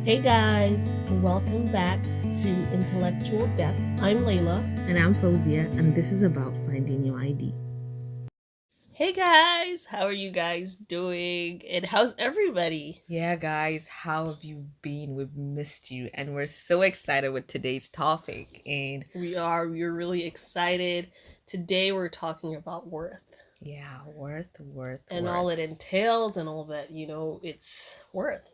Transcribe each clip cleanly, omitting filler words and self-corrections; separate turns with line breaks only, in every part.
Hey guys, welcome back to Intellectual Depth. I'm Layla.
And I'm Fauzia, and this is about finding your ID.
Hey guys, how are you guys doing? And how's everybody?
Yeah, guys, how have you been? We've missed you, and we're so excited with today's topic. And
We're really excited. Today we're talking about worth
yeah, worth.
and all it entails and all that, it's worth.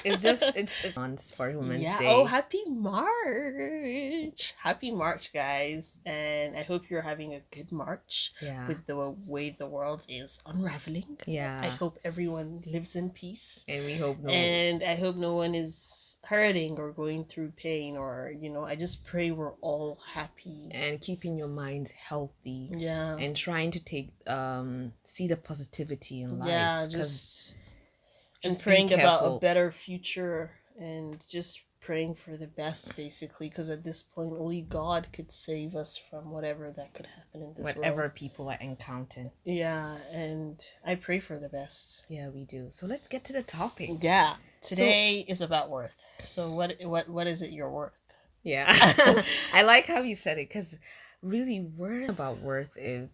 It's on for Women's
Yeah. Oh,
Day.
happy March. Happy March, guys. And I hope you're having a good March
Yeah,
with the way the world is unraveling. I
yeah,
hope everyone lives in peace.
and we hope no.
And I hope no one is hurting or going through pain or, I just pray we're all happy.
And keeping your mind healthy.
Yeah.
And trying to see the positivity in life.
Yeah, just and
be
praying about a
careful.
better future and just praying for the best, basically, because at this point only God could save us from whatever that could happen in this
whatever
world.
people are encountering.
Yeah, and I pray for the best.
Yeah, we do. So let's get to the topic.
Yeah, today is about worth. So what is it you're worth?
Yeah. I like how you said it, because really word about worth is,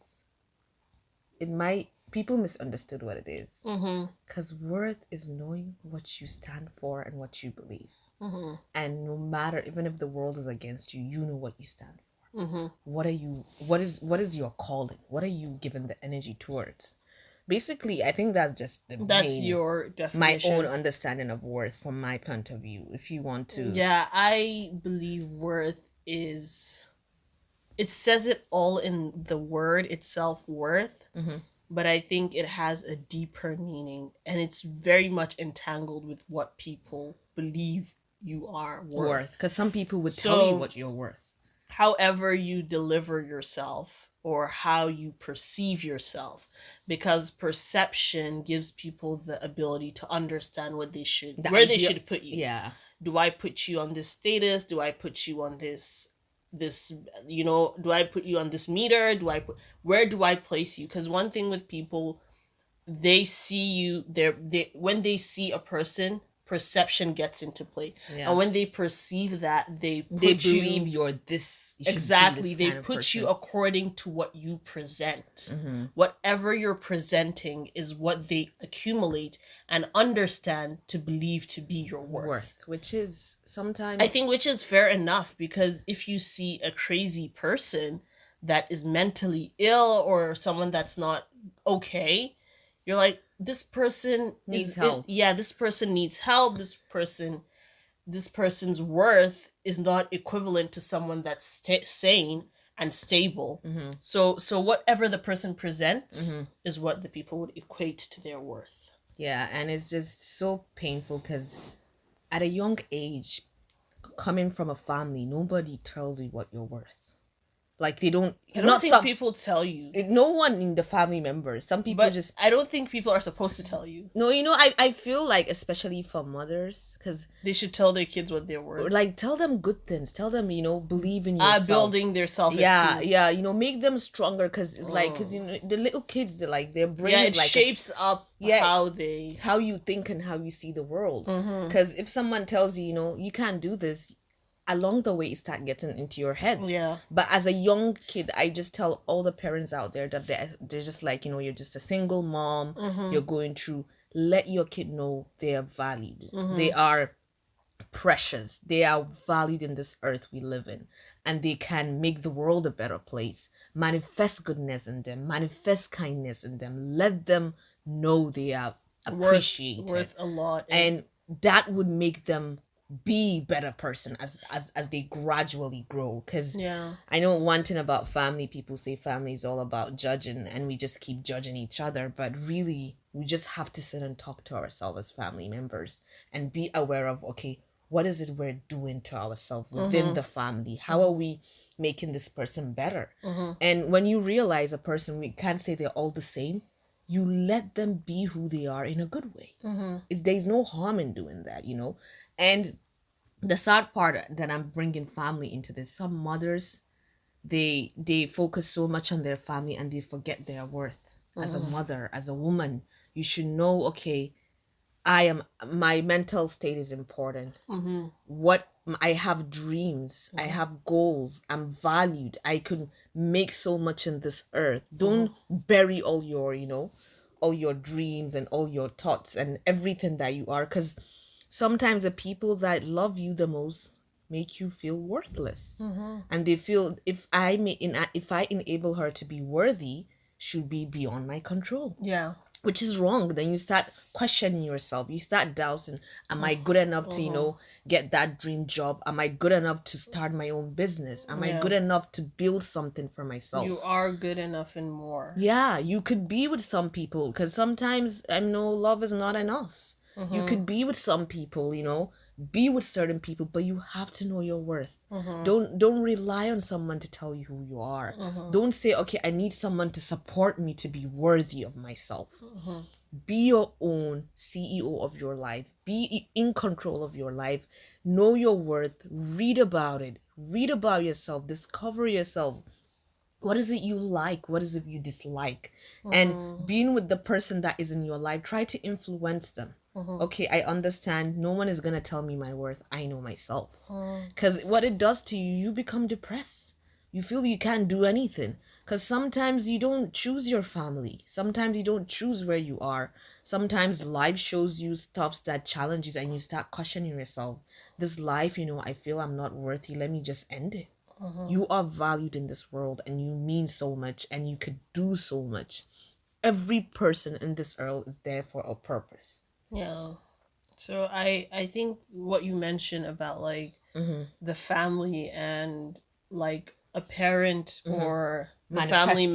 it might, people misunderstood what it is. Because worth is knowing what you stand for and what you believe. And no matter, even if the world is against you, you know what you stand for. What is your calling? What are you giving the energy towards? Basically, I think that's just
your definition.
My own understanding of worth from my point of view. If you want to,
yeah, I believe worth is, it says it all in the word itself, worth. But I think it has a deeper meaning, and it's very much entangled with what people believe you are worth.
Because some people would tell you what you're worth.
However you deliver yourself or how you perceive yourself, because perception gives people the ability to understand what they should, they should put you.
Yeah.
Do I put you on this status? Do I put you on this do I put you on this meter? Where do I place you? Because one thing with people, they see you, when they see a person, perception gets into play. And when they perceive that, they
believe you're this.
Exactly, they put you according to what you present. Whatever you're presenting is what they accumulate and understand to believe to be your worth.
Which is sometimes,
I think, which is fair enough, because if you see a crazy person that is mentally ill or someone that's not okay, you're like, this person
needs help.
This person needs help. This person's worth is not equivalent to someone that's sane and stable. So whatever the person presents is what the people would equate to their worth.
Yeah, and it's just so painful, because at a young age, coming from a family, nobody tells you what you're worth. Like, they don't.
I don't think people tell you.
No one in the family members. Some people
I don't think people are supposed to tell you.
No, I feel like, especially for mothers, because
they should tell their kids what they're worth.
Like, tell them good things. Tell them, believe in yourself.
Building their self-esteem.
Yeah, make them stronger, because it's like, because the little kids, they're like, their brains,
it shapes up how
you think and how you see the world. Because if someone tells you, you can't do this, along the way it start getting into your head.
Yeah.
But as a young kid, I just tell all the parents out there that they're just like, you're just a single mom. You're going through. Let your kid know they are valued. They are precious. They are valued in this earth we live in, and they can make the world a better place. Manifest goodness in them. Manifest kindness in them. Let them know they are appreciated.
Worth a lot.
And that would make them be better person as they gradually grow. Because I know one thing about family, people say family is all about judging, and we just keep judging each other, but really we just have to sit and talk to ourselves as family members and be aware of, okay, what is it we're doing to ourselves within the family? How are we making this person better? And when you realize a person, we can't say they're all the same, you let them be who they are in a good way. There's no harm in doing that, And the sad part that I'm bringing family into this, some mothers, they focus so much on their family and they forget their worth. As a mother, as a woman, you should know, okay, my mental state is important.
Mm-hmm.
What I have dreams, I
Mm-hmm.
have goals, I'm valued, I could make so much in this earth.
Mm-hmm.
Don't bury all your, all your dreams and all your thoughts and everything that you are, because sometimes the people that love you the most make you feel worthless.
Mm-hmm.
And they feel if I enable her to be worthy, should be beyond my control.
Yeah.
Which is wrong. Then you start questioning yourself, you start doubting, am I good enough to get that dream job? Am I good enough to start my own business? Am I good enough to build something for myself?
You are good enough and more.
Yeah, you could be with some people, because sometimes I know love is not enough. You could be with some people, be with certain people, but you have to know your worth. Don't rely on someone to tell you who you are. Don't say, okay, I need someone to support me to be worthy of myself. Be your own CEO of your life. Be in control of your life. Know your worth. Read about it. Read about yourself. Discover yourself. What is it you like? What is it you dislike? And being with the person that is in your life, try to influence them. Okay, I understand. No one is going to tell me my worth. I know myself. Because what it does to you, you become depressed. You feel you can't do anything. Because sometimes you don't choose your family. Sometimes you don't choose where you are. Sometimes life shows you stuff that challenges and you start questioning yourself. This life, I feel I'm not worthy. Let me just end it. You are valued in this world and you mean so much and you could do so much. Every person in this world is there for a purpose.
Yeah. So I think what you mentioned about like the family and like a parent or the family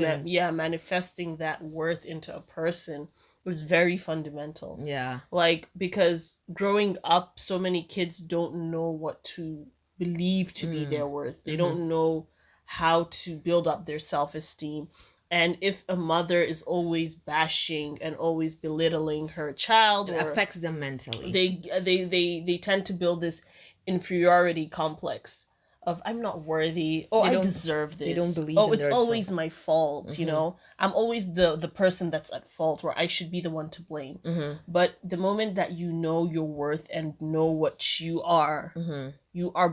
manifesting that worth into a person was very fundamental.
Yeah.
Like, because growing up, so many kids don't know what to believe to be their worth. They don't know how to build up their self-esteem. And if a mother is always bashing and always belittling her child,
it affects them mentally.
They tend to build this inferiority complex of, I'm not worthy. Oh, I deserve this.
They don't believe.
Oh, it's always my fault. I'm always the person that's at fault, or I should be the one to blame. But the moment that you know your worth and know what you are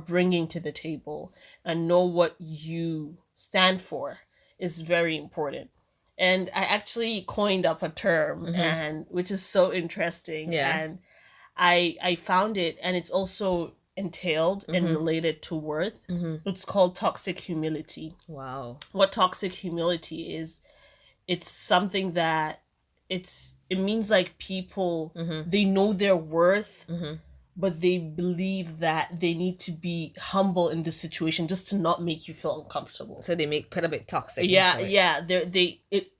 bringing to the table, and know what you stand for, is very important. And I actually coined up a term, and which is so interesting.
Yeah.
And I found it, and it's also entailed and related to worth. It's called toxic humility.
Wow.
What toxic humility is, it's something that it means like people, they know their worth, but they believe that they need to be humble in this situation just to not make you feel uncomfortable.
So they put a bit toxic.
Yeah,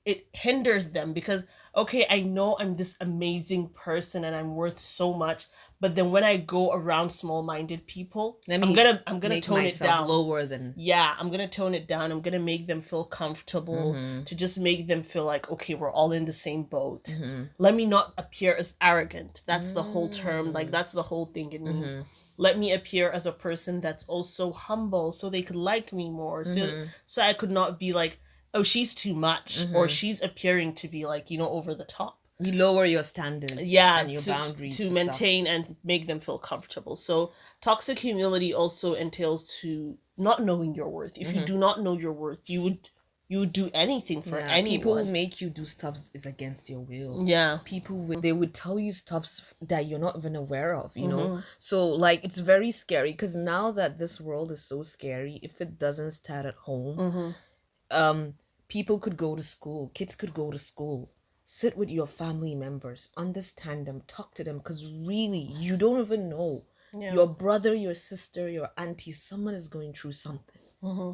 it hinders them, because okay, I know I'm this amazing person and I'm worth so much, but then when I go around small-minded people, I'm gonna tone it down.
Lower than.
Yeah, I'm gonna tone it down. I'm gonna make them feel comfortable, to just make them feel like, okay, we're all in the same boat. Let me not appear as arrogant. That's the whole term. Like, that's the whole thing it means. Let me appear as a person that's also humble, so they could like me more. So I could not be like, oh, she's too much, or she's appearing to be like, over the top.
You lower your standards.
Yeah,
and your boundaries
to maintain and make them feel comfortable. So toxic humility also entails to not knowing your worth. If you do not know your worth, you would do anything for anyone.
People who make you do stuff is against your will.
Yeah.
People, they would tell you stuff that you're not even aware of, So, like, it's very scary, because now that this world is so scary, if it doesn't start at home, people could go to school, kids could go to school, sit with your family members, understand them, talk to them, because really, you don't even know. Yeah. Your brother, your sister, your auntie, someone is going through something.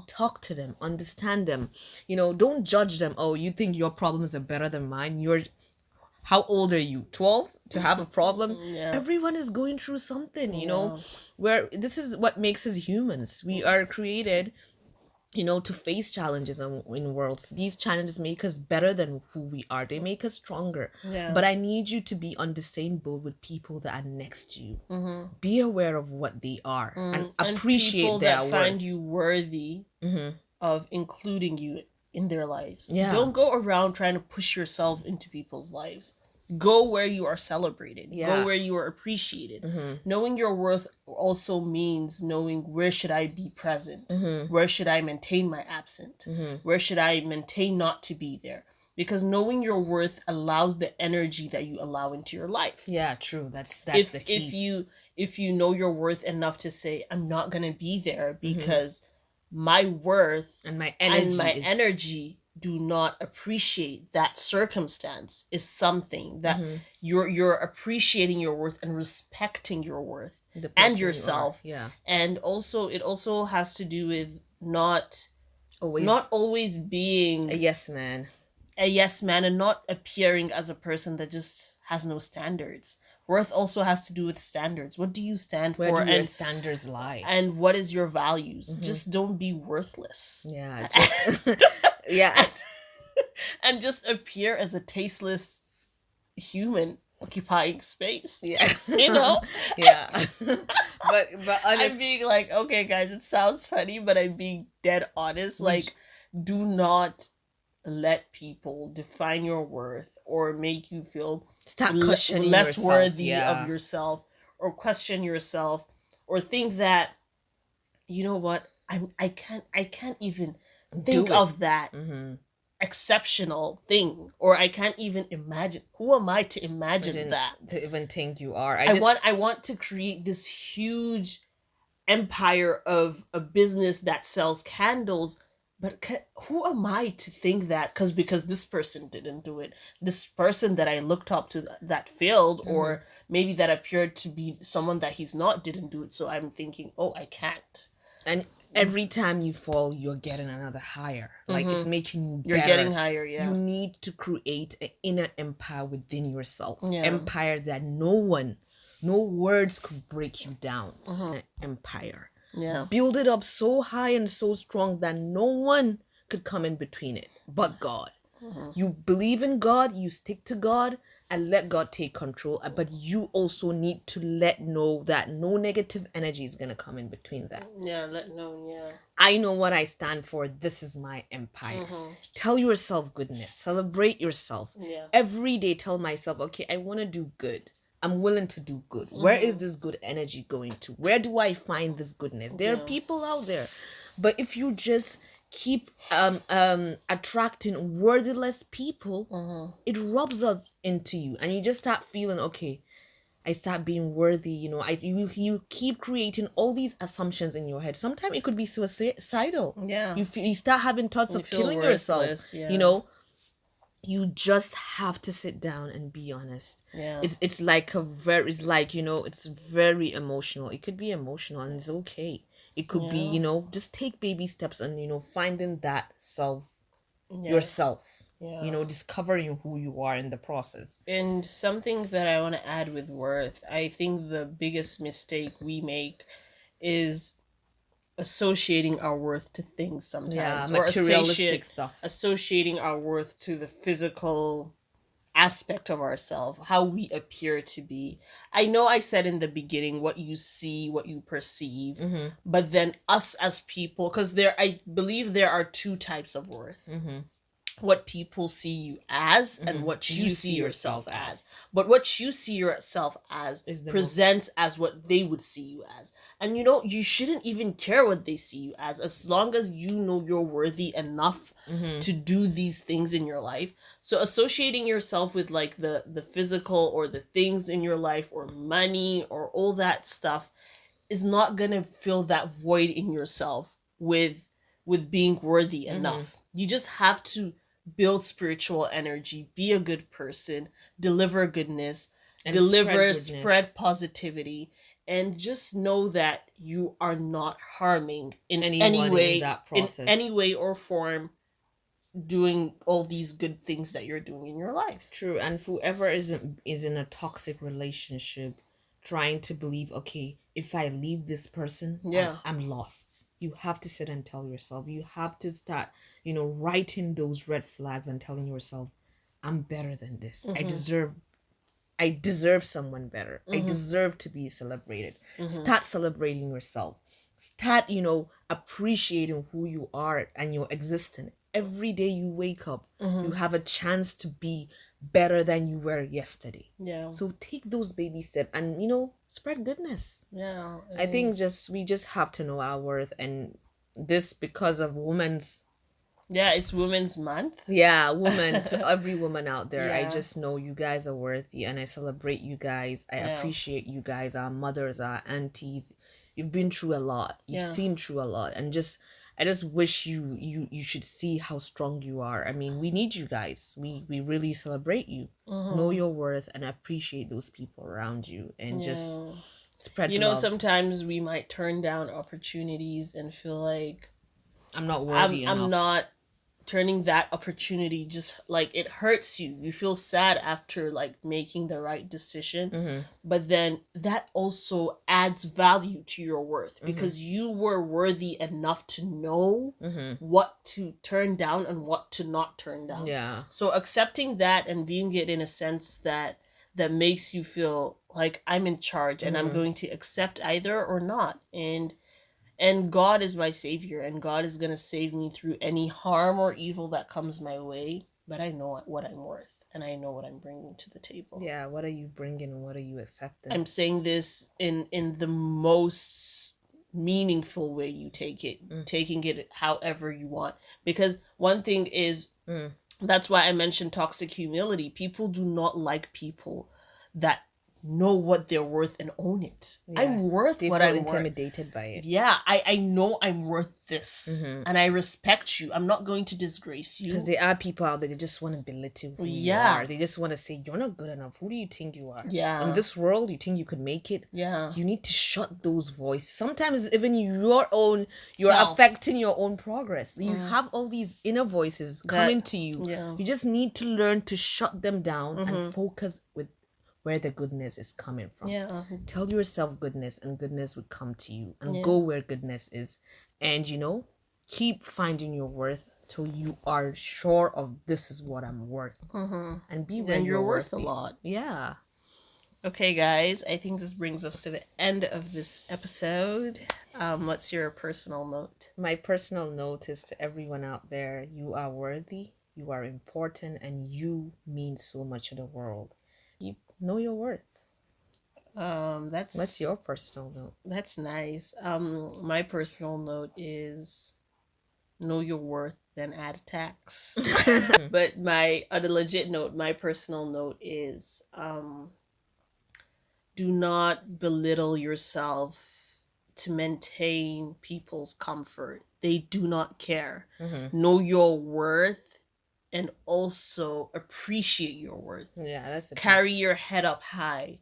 Talk to them, understand them. Don't judge them. Oh, you think your problems are better than mine? How old are you? 12 to have a problem?
Yeah.
Everyone is going through something, where this is what makes us humans. We are created, to face challenges in worlds. These challenges make us better than who we are. They make us stronger.
Yeah.
But I need you to be on the same boat with people that are next to you. Be aware of what they are and appreciate
people
their
that
worth.
Find you worthy of including you in their lives.
Yeah.
Don't go around trying to push yourself into people's lives. go where you are celebrated. Go where you are appreciated. Knowing your worth also means knowing where should I be present, where should I maintain my absent, where should I maintain not to be there. Because knowing your worth allows the energy that you allow into your life.
Yeah, true. That's the
key. If you know your worth enough to say, I'm not gonna be there because my worth
and my
energy do not appreciate that circumstance, is something that you're appreciating your worth and respecting your worth and yourself. And also it also has to do with not always being
a yes man
and not appearing as a person that just has no standards. Worth also has to do with standards. What do you stand for?
Where do your standards lie?
And what is your values? Just don't be worthless.
Yeah.
And just appear as a tasteless human occupying space.
Yeah.
Yeah.
But
I'm being like, okay, guys, it sounds funny, but I'm being dead honest. Like, do not let people define your worth or make you feel
questioning
less
yourself.
Worthy of yourself, or question yourself, or think that, you know what, I can't even think of that exceptional thing, or I can't even imagine. Who am I to imagine that?
To even think you are.
I want to create this huge empire of a business that sells candles. But who am I to think that? Because this person didn't do it. This person that I looked up to that failed, or maybe that appeared to be someone that he's not, didn't do it. So I'm thinking, oh, I can't.
And every time you fall, you're getting another higher. Like, it's making you better.
You're getting higher, yeah.
You need to create an inner empire within yourself. Empire that no words could break you down. An empire.
Yeah.
Build it up so high and so strong that no one could come in between it but God. You believe in God, you stick to God, and let God take control. But you also need to know that no negative energy is going to come in between that.
Yeah.
I know what I stand for. This is my empire. Tell yourself goodness. Celebrate yourself.
Yeah.
Every day tell myself, okay, I want to do good. I'm willing to do good. Where is this good energy going to? Where do I find this goodness? There are people out there. But if you just keep attracting worthless people, it rubs up into you. And you just start feeling, okay, I start being worthy. You keep creating all these assumptions in your head. Sometimes it could be suicidal.
Yeah.
You start having thoughts of killing yourself.
Yeah.
You just have to sit down and be honest.
Yeah.
It's very emotional. It could be emotional, and it's okay. It could be, just take baby steps and, finding that yourself. Yeah. Discovering who you are in the process.
And something that I want to add with worth, I think the biggest mistake we make is associating our worth to things sometimes, or
materialistic stuff,
associating our worth to the physical aspect of ourselves, how we appear to be. I know I said in the beginning what you see, what you perceive, but then us as people, because I believe there are two types of worth. What people see you as and what you see yourself as. But what you see yourself as presents as what they would see you as. And you shouldn't even care what they see you as long as you know you're worthy enough to do these things in your life. So associating yourself with like the physical or the things in your life or money or all that stuff is not gonna fill that void in yourself with being worthy enough. You just have to build spiritual energy, be a good person, deliver goodness, spread positivity, and just know that you are not harming in any way, in any way or form, doing all these good things that you're doing in your life.
True. And whoever is in a toxic relationship, trying to believe, okay, if I leave this person, I'm lost. You have to sit and tell yourself. You have to start, writing those red flags and telling yourself, I'm better than this. I deserve someone better. I deserve to be celebrated. Start celebrating yourself. Start, appreciating who you are and your existence. Every day you wake up, you have a chance to be better than you were yesterday.
Yeah.
So take those baby steps and, spread goodness.
Yeah.
I think we just have to know our worth, and this because of women's.
Yeah, it's Women's Month.
Yeah, women, to every woman out there. Yeah. I just know you guys are worthy, and I celebrate you guys. I appreciate you guys, our mothers, our aunties. You've been through a lot. You've seen through a lot, and I just wish you should see how strong you are. I mean, we need you guys. We really celebrate you. Know your worth and appreciate those people around you, and just spread love.
Sometimes we might turn down opportunities and feel like
I'm not worthy enough.
I'm not turning that opportunity, just like it hurts you feel sad after like making the right decision, but then that also adds value to your worth, because you were worthy enough to know what to turn down and what to not turn down. So accepting that and viewing it in a sense that makes you feel like I'm in charge and I'm going to accept either or not, and God is my savior, and God is going to save me through any harm or evil that comes my way. But I know what I'm worth, and I know what I'm bringing to the table.
Yeah, what are you bringing and what are you accepting?
I'm saying this in the most meaningful way you take it, taking it however you want. Because one thing is, that's why I mentioned toxic humility. People do not like people that know what they're worth and own it. I'm worth what I'm
intimidated by it.
Yeah, I know I'm worth this, and I respect you. I'm not going to disgrace you.
Because there are people out there that just want to belittle who you are. They just want to say you're not good enough. Who do you think you are?
Yeah.
In this world, you think you could make it?
Yeah.
You need to shut those voices. Sometimes even you're affecting your own progress. You have all these inner voices coming to you.
Yeah.
You just need to learn to shut them down and focus with where the goodness is coming from.
Yeah.
Tell yourself goodness, and goodness would come to you, and go where goodness is. And keep finding your worth till you are sure of this is what I'm worth. And be where
you're worth a lot.
Yeah.
Okay, guys, I think this brings us to the end of this episode. What's your personal note?
My personal note is to everyone out there: you are worthy, you are important, and you mean so much to the world. Know your worth. What's your personal note?
That's nice. My personal note is know your worth, then add tax. But on a legit note, my personal note is do not belittle yourself to maintain people's comfort. They do not care. Know your worth. And also appreciate your worth.
Yeah, that's
carry your head up high.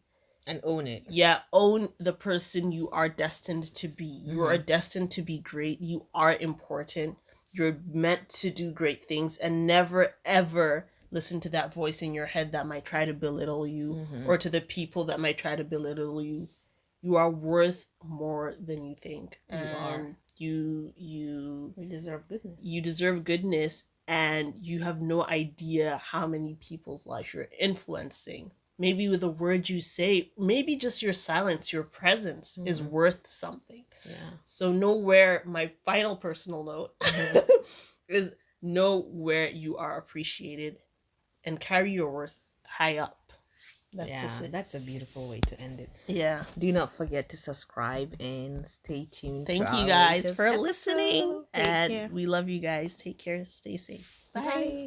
And own it.
Yeah, own the person you are destined to be. You are destined to be great. You are important. You're meant to do great things. And never, ever listen to that voice in your head that might try to belittle you, or to the people that might try to belittle you. You are worth more than you think. You
deserve goodness.
You deserve goodness. And you have no idea how many people's lives you're influencing. Maybe with the words you say, maybe just your silence, your presence is worth something.
Yeah.
So know where, my final personal note is know where you are appreciated and carry your worth high up. That's just it.
That's a beautiful way to end it.
Yeah.
Do not forget to subscribe and stay tuned.
Thank you guys for listening. And we love you guys. Take care. Stay safe. Bye.